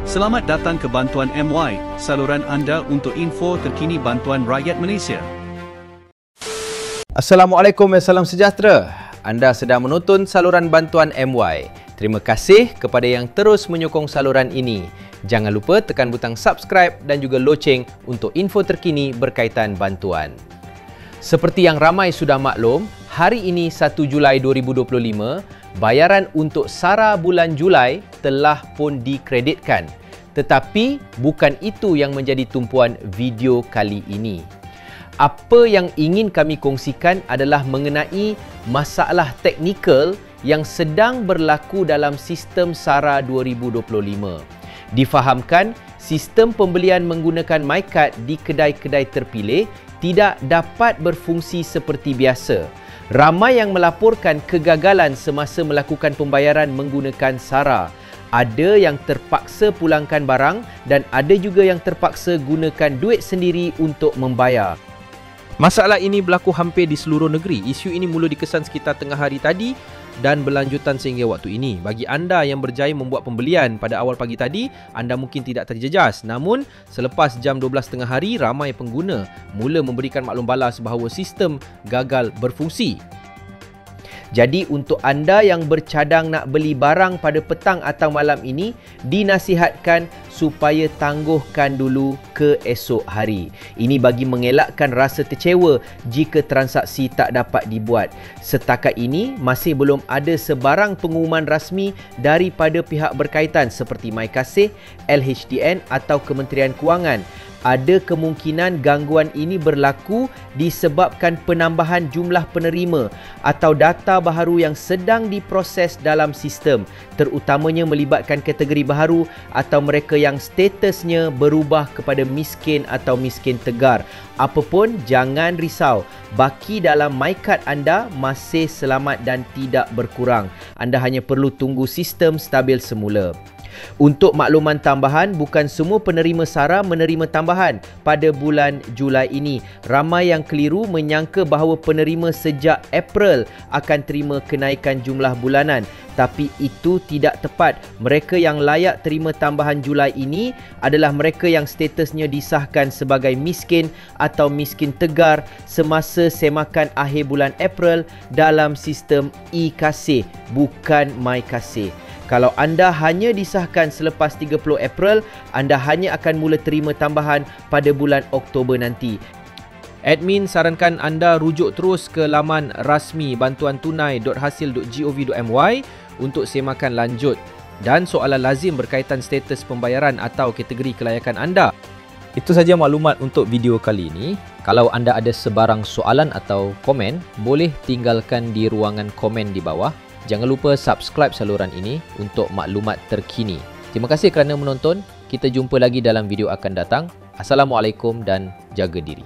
Selamat datang ke Bantuan MY, saluran anda untuk info terkini bantuan rakyat Malaysia. Assalamualaikum dan salam sejahtera. Anda sedang menonton saluran Bantuan MY. Terima kasih kepada yang terus menyokong saluran ini. Jangan lupa tekan butang subscribe dan juga loceng untuk info terkini berkaitan bantuan. Seperti yang ramai sudah maklum, hari ini 1 Julai 2025, bayaran untuk SARA bulan Julai telah pun dikreditkan. Tetapi bukan itu yang menjadi tumpuan video kali ini. Apa yang ingin kami kongsikan adalah mengenai masalah teknikal yang sedang berlaku dalam sistem SARA 2025. Difahamkan, sistem pembelian menggunakan MyCard di kedai-kedai terpilih tidak dapat berfungsi seperti biasa. Ramai yang melaporkan kegagalan semasa melakukan pembayaran menggunakan SARA. Ada yang terpaksa pulangkan barang dan ada juga yang terpaksa gunakan duit sendiri untuk membayar. Masalah ini berlaku hampir di seluruh negeri. Isu ini mula dikesan sekitar tengah hari tadi dan berlanjutan sehingga waktu ini. Bagi anda yang berjaya membuat pembelian pada awal pagi tadi, anda mungkin tidak terjejas. Namun, selepas jam 12 tengah hari, ramai pengguna mula memberikan maklum balas bahawa sistem gagal berfungsi. Jadi untuk anda yang bercadang nak beli barang pada petang atau malam ini, dinasihatkan supaya tangguhkan dulu ke esok hari. Ini bagi mengelakkan rasa kecewa jika transaksi tak dapat dibuat. Setakat ini masih belum ada sebarang pengumuman rasmi daripada pihak berkaitan seperti MyKasih, LHDN atau Kementerian Kewangan. Ada kemungkinan gangguan ini berlaku disebabkan penambahan jumlah penerima atau data baharu yang sedang diproses dalam sistem, terutamanya melibatkan kategori baharu atau mereka yang statusnya berubah kepada miskin atau miskin tegar. Apapun, jangan risau. Baki dalam MyCard anda masih selamat dan tidak berkurang. Anda hanya perlu tunggu sistem stabil semula. Untuk makluman tambahan, bukan semua penerima SARA menerima tambahan pada bulan Julai ini. Ramai yang keliru menyangka bahawa penerima sejak April akan terima kenaikan jumlah bulanan. Tapi itu tidak tepat. Mereka yang layak terima tambahan Julai ini adalah mereka yang statusnya disahkan sebagai miskin atau miskin tegar semasa semakan akhir bulan April dalam sistem e-Kasih, bukan MyKasih. Kalau anda hanya disahkan selepas 30 April, anda hanya akan mula terima tambahan pada bulan Oktober nanti. Admin sarankan anda rujuk terus ke laman rasmi bantuantunai.hasil.gov.my untuk semakan lanjut dan soalan lazim berkaitan status pembayaran atau kategori kelayakan anda. Itu sahaja maklumat untuk video kali ini. Kalau anda ada sebarang soalan atau komen, boleh tinggalkan di ruangan komen di bawah. Jangan lupa subscribe saluran ini untuk maklumat terkini. Terima kasih kerana menonton. Kita jumpa lagi dalam video akan datang. Assalamualaikum dan jaga diri.